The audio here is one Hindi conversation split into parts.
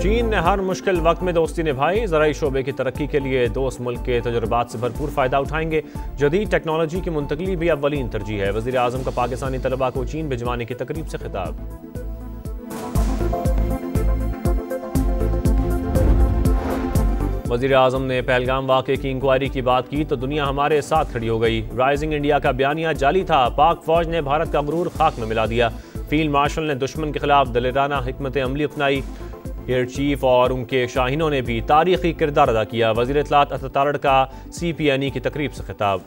चीन ने हर मुश्किल वक्त में दोस्ती निभाई, ज़राई शोबे की तरक्की के लिए दोस्त मुल्क के तजुर्बात से भरपूर फ़ायदा उठाएंगे। जदीद टेक्नोलॉजी की मुंतकली भी अव्वलीन तरजीह है। वज़ीर आज़म का पाकिस्तानी तलबा को चीन भिजवाने की तकरीब से खिताब। वज़ीर आज़म ने पहलगाम वाक़े की इंक्वायरी की बात की तो दुनिया हमारे साथ खड़ी हो गई। राइजिंग इंडिया का बयानिया जाली था, पाक फौज ने भारत का गुरूर खाक में मिला दिया। फील्ड मार्शल ने दुश्मन के खिलाफ दलेराना हिकमत अमली अपनाई। एयर चीफ और उनके शाहीनों ने भी तारीखी किरदार अदा किया। वज़ीर इत्तलात अतातुर्क का CPNE की तकरीब से खिताब।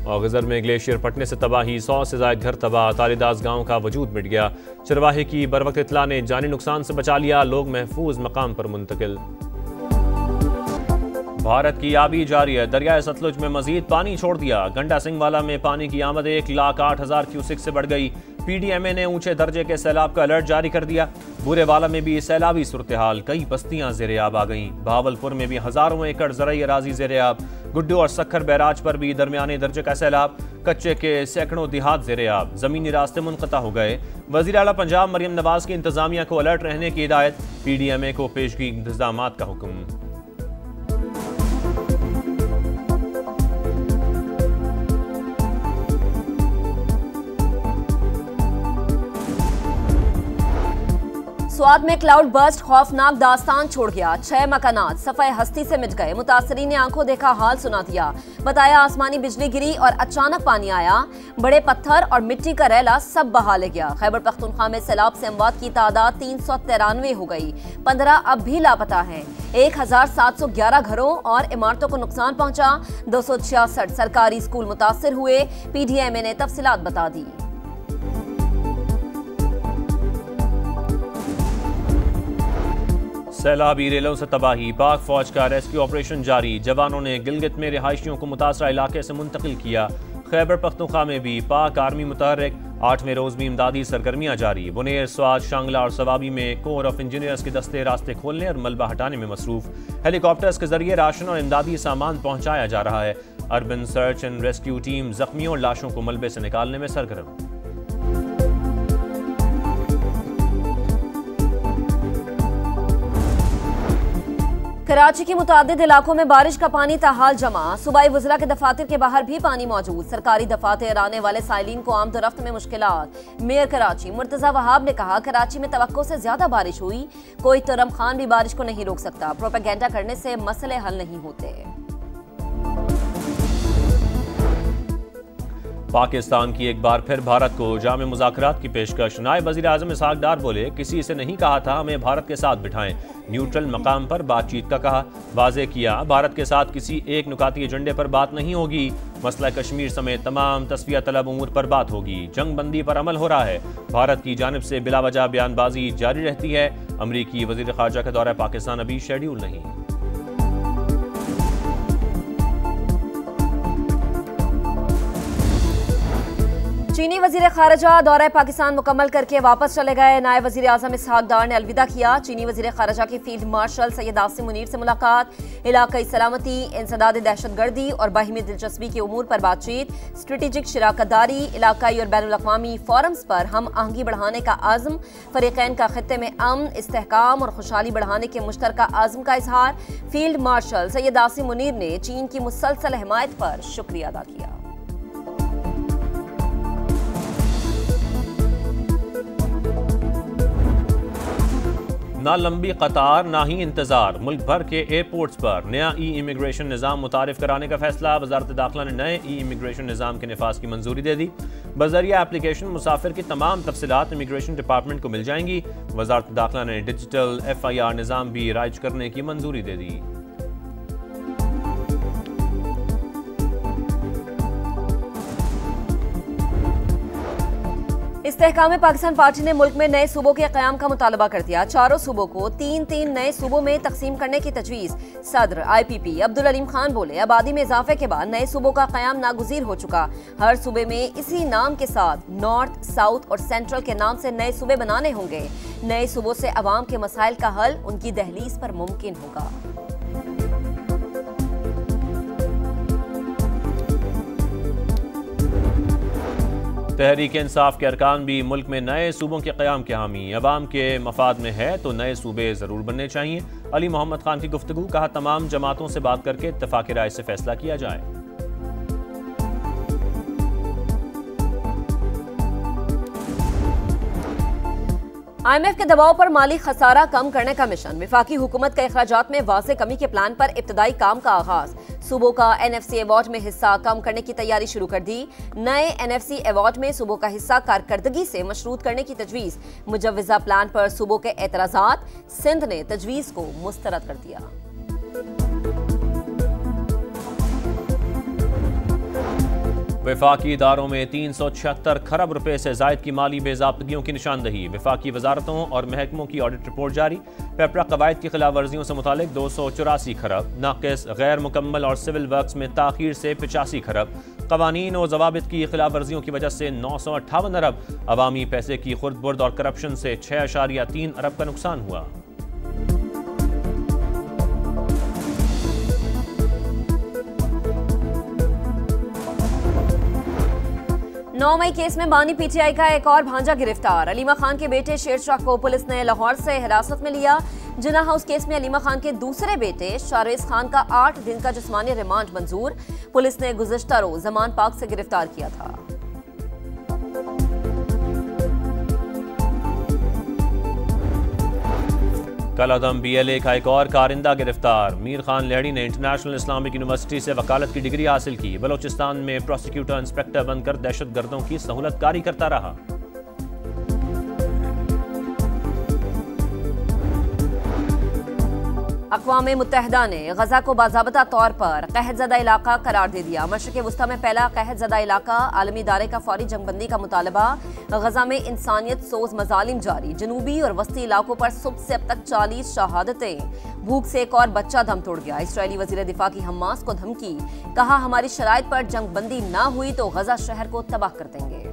और गजर में ग्लेशियर फटने से तबाही, 100 से ज़ायद घर तबाह, तालिदास गांव का वजूद मिट गया। चरवाहे की बरवक्त इत्तला ने जानी नुकसान से बचा लिया, लोग महफूज मकाम पर मुंतकिल। भारत की आबी जारी है, दरियाए सतलुज में मजीद पानी छोड़ दिया। गंडा सिंहवाला में पानी की आमद 1,08,000 क्यूसिक से बढ़ गई। PDMA ने ऊंचे दर्जे के सैलाब का अलर्ट जारी कर दिया। बुरेवाला में भी सैलाबी सूरत हाल, कई बस्तियां ज़ेर-ए-आब आ गईं। भावलपुर में भी हजारों एकड़ ज़राई अराजी ज़ेर-ए-आब। गुड्डू और सक्खर बैराज पर भी दरमियाने दर्जे का सैलाब, कच्चे के सैकड़ों देहात ज़ेर-ए-आब, ज़मीनी रास्ते मुनक़ता हो गए। वज़ीर आला पंजाब मरियम नवाज की इंतजामिया को अलर्ट रहने की हिदायत, PDMA को पेशगी इंतजामात का हुक्म। स्वात में क्लाउड बर्स्ट खौफनाक दास्तान छोड़ गया। 6 मकानात सफ़ाए हस्ती से मिट गए। मुतासरीन ने आंखों देखा हाल सुना दिया। बताया आसमानी बिजली गिरी और अचानक पानी आया। बड़े पत्थर और मिट्टी का रैला सब बहा ले गया। खैबर पख्तूनख्वा में सैलाब से अमवात की तादाद 393 हो गई। 15 अब भी लापता हैं। 1711 घरों और इमारतों को नुकसान पहुंचा। 266 सरकारी स्कूल मुतासर हुए। PDMA ने तफसीलात बता दी। सैलाबी रेलों से तबाही, पाक फौज का रेस्क्यू ऑपरेशन जारी। जवानों ने गिलगित में रिहायशियों को मुतासरा इलाके से मुंतकिल किया। खैबर पख्तूनख्वा में भी पाक आर्मी मुतहर्रिक, 8वें रोज भी इमदादी सरगर्मियां जारी। बुनेर, स्वात, शांगला और सवाबी में कोर ऑफ इंजीनियर्स के दस्ते रास्ते खोलने और मलबा हटाने में मसरूफ। हेलीकॉप्टर्स के जरिए राशन और इमदादी सामान पहुंचाया जा रहा है। Urban search and rescue team जख्मियों और लाशों को मलबे से निकालने में सरगर्म। कराची के मुतादिद इलाकों में बारिश का पानी ताहाल जमा। सूबाई वज़रा के दफातर के बाहर भी पानी मौजूद। सरकारी दफातर आने वाले साइलिन को आमदरफ्त में मुश्किलात। मेयर कराची मुर्तज़ा वहाब ने कहा, कराची में तवक्को से ज्यादा बारिश हुई। कोई तरम खान भी बारिश को नहीं रोक सकता। प्रोपेगेंडा करने से मसले हल नहीं होते। पाकिस्तान की एक बार फिर भारत को जामे मुज़ाकरात की पेशकश। नायब वज़ीर आज़म इसहाक डार बोले, किसी से नहीं कहा था हमें भारत के साथ बिठाएं। न्यूट्रल मकाम पर बातचीत का कहा। वाज़े किया, भारत के साथ किसी एक नुकाती एजेंडे पर बात नहीं होगी। मसला कश्मीर समेत तमाम तस्फिया तलब उमूर पर बात होगी। जंग बंदी पर अमल हो रहा है। भारत की जानिब से बिलावजह बयानबाजी जारी रहती है। अमरीकी वज़ीर ख़ारजा का दौरा पाकिस्तान अभी शेड्यूल नहीं। चीनी वजीर खारजा दौरा पाकिस्तान मुकम्मल करके वापस चले गए। नायब वजीर आज़म इसहाक डार ने अलविदा किया। चीनी वजीर खारजा के फील्ड मार्शल सैयद आसिम मुनीर से मुलाकात। इलाकाई सलामती, इंसदाद दहशतगर्दी और बाहिमी दिलचस्पी के उमूर पर बातचीत। स्ट्रेटेजिक शराकतदारी, इलाकाई और बैनुल अक़वामी फोरम्स पर हम आहंगी बढ़ाने का आज़म। फरीक़ैन का खित्ते में अमन, इस्तेहकाम और खुशहाली बढ़ाने के मुश्तरका आज़म का इजहार। फील्ड मार्शल सैयद आसिम मुनीर ने चीन की मुसलसल हिमायत पर शुक्रिया अदा किया। ना लंबी कतार ना ही इंतजार। मुल्क भर के एयरपोर्ट्स पर नया इमिग्रेशन निज़ाम मुतारिफ कराने का फैसला। वजारत दाखिला ने नए इमिग्रेशन निज़ाम के नफाज की मंजूरी दे दी। बजरिया एप्लीकेशन मुसाफिर की तमाम तफसीलात इमिग्रेशन डिपार्टमेंट को मिल जाएंगी। वजारत दाखिला ने डिजिटल FIR निज़ाम भी राइज करने की मंजूरी दे दी। इस्तेहकाम पाकिस्तान पार्टी ने मुल्क में नए सूबों के क़याम का मुतालबा कर दिया। चारों सूबों को 3-3 नए सूबों में तकसीम करने की तजवीज़। सदर IPP अब्दुल अलीम खान बोले, आबादी में इजाफे के बाद नए सूबों का क़याम नागुज़ीर हो चुका। हर सूबे में इसी नाम के साथ नॉर्थ, साउथ और सेंट्रल के नाम से नए सूबे बनाने होंगे। नए सूबों से अवाम के मसाइल का हल उनकी दहलीज पर मुमकिन होगा। तहरीक इंसाफ के अरकान भी मुल्क में नए सूबों के क़याम के हामी। अवाम के मफाद में है तो नए सूबे ज़रूर बनने चाहिए। अली मोहम्मद खान की गुफ्तगू, कहा तमाम जमातों से बात करके इत्तफाक़ राय से फैसला किया जाए। IMF के दबाव पर माली खसारा कम करने का मिशन। वफाकी हुकूमत के अखराजात में वाज़े कमी के प्लान पर इब्तदाई काम का आगाज। सूबों का NFC अवार्ड में हिस्सा कम करने की तैयारी शुरू कर दी। नए NFC अवार्ड में सूबों का हिस्सा कारकर्दगी से मशरूत करने की तजवीज़। मुजव्वज़ा प्लान पर सूबों के एतराज़ात, सिंध ने तजवीज़ को मुस्तरद कर दिया। वफाकी इदारों में 376 खरब रुपए से जायद की माली बेज़ाब्तगियों की निशानदही। वफाकी वजारतों और महकमों की ऑडिट रिपोर्ट जारी। पेपरा कवायद की खिलाफ वर्जियों से मुतालिक 284 खरब, नाकिस, गैर मुकम्मल और सिविल वर्क्स में ताखीर से 85 खरब, कवानीन और जवाबित की खिलाफ वर्जियों की वजह से 958 अरब, अवामी पैसे की खुर्द बुर्द और करप्शन से 6.3 अरब का नुकसान हुआ। 9 मई केस में बानी PTI का एक और भांजा गिरफ्तार। अलीमा खान के बेटे शेरशाह को पुलिस ने लाहौर से हिरासत में लिया। जिन्ना हाउस केस में अलीमा खान के दूसरे बेटे शारवेज खान का 8 दिन का जिस्मानी रिमांड मंजूर। पुलिस ने गुज़िश्ता रोज जमान पाक से गिरफ्तार किया था। कलअदम BLA का एक और कारिंदा गिरफ्तार। मीर खान लहड़ी ने इंटरनेशनल इस्लामिक यूनिवर्सिटी से वकालत की डिग्री हासिल की। बलोचिस्तान में प्रोसिक्यूटर इंस्पेक्टर बनकर दहशतगर्दों की सहूलतकारी करता रहा। अक़वाम मुत्तहिदा ने गजा को बाज़ाबता तौर पर कहतज़दा इलाका करार दे दिया। मशरिक़ वुस्ता में पहला कहतज़दा इलाका। आलमी इदारे का फौरी जंगबंदी का मुतालबा। गजा में इंसानियत सोज मजालिम जारी। जनूबी और वस्ती इलाकों पर सुबह से अब तक 40 शहादतें। भूख से एक और बच्चा दम तोड़ गया। इसराइली वज़ीर दिफा की हमास को धमकी, कहा हमारी शराइत पर जंगबंदी ना हुई तो गजा शहर को तबाह कर देंगे।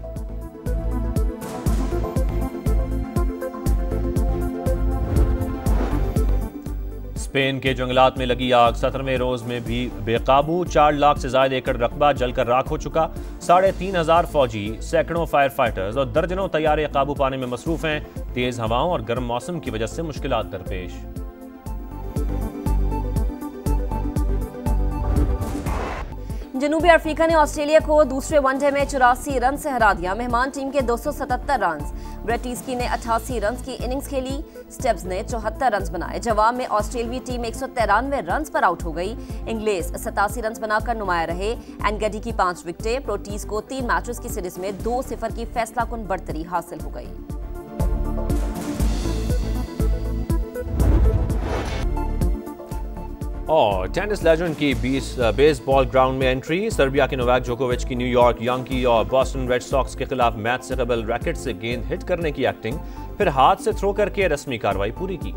स्पेन के जंगलात में लगी आग 17वें रोज में भी बेकाबू। 4 लाख से ज्यादा एकड़ रकबा जलकर राख हो चुका। 3,500 फौजी, सैकड़ों फायर फाइटर्स और दर्जनों तैयारे काबू पाने में मसरूफ हैं। तेज हवाओं और गर्म मौसम की वजह से मुश्किलात दरपेश। जनूबी अफ्रीका ने ऑस्ट्रेलिया को दूसरे वनडे में 84 रन से हरा दिया। मेहमान टीम के 277 रन। ब्रेटिस्की ने 88 रन की इनिंग्स खेली। स्टेब्स ने 74 रन बनाए। जवाब में ऑस्ट्रेलियाई टीम 193 रन पर आउट हो गई। इंग्लिश 87 रन बनाकर नुमाया रहे। एनगेडी की 5 विकेटें। प्रोटीज को 3 मैचेस की सीरीज में 2-0 की फैसलाकुन बढ़तरी हासिल हो गई। और टेनिस लेजेंड की बेसबॉल ग्राउंड में एंट्री। सर्बिया के नोवाक जोकोविच की न्यूयॉर्क यांकी और बॉस्टन रेड सॉक्स के खिलाफ मैच से कबल रैकेट से गेंद हिट करने की एक्टिंग, फिर हाथ से थ्रो करके रस्मी कार्रवाई पूरी की।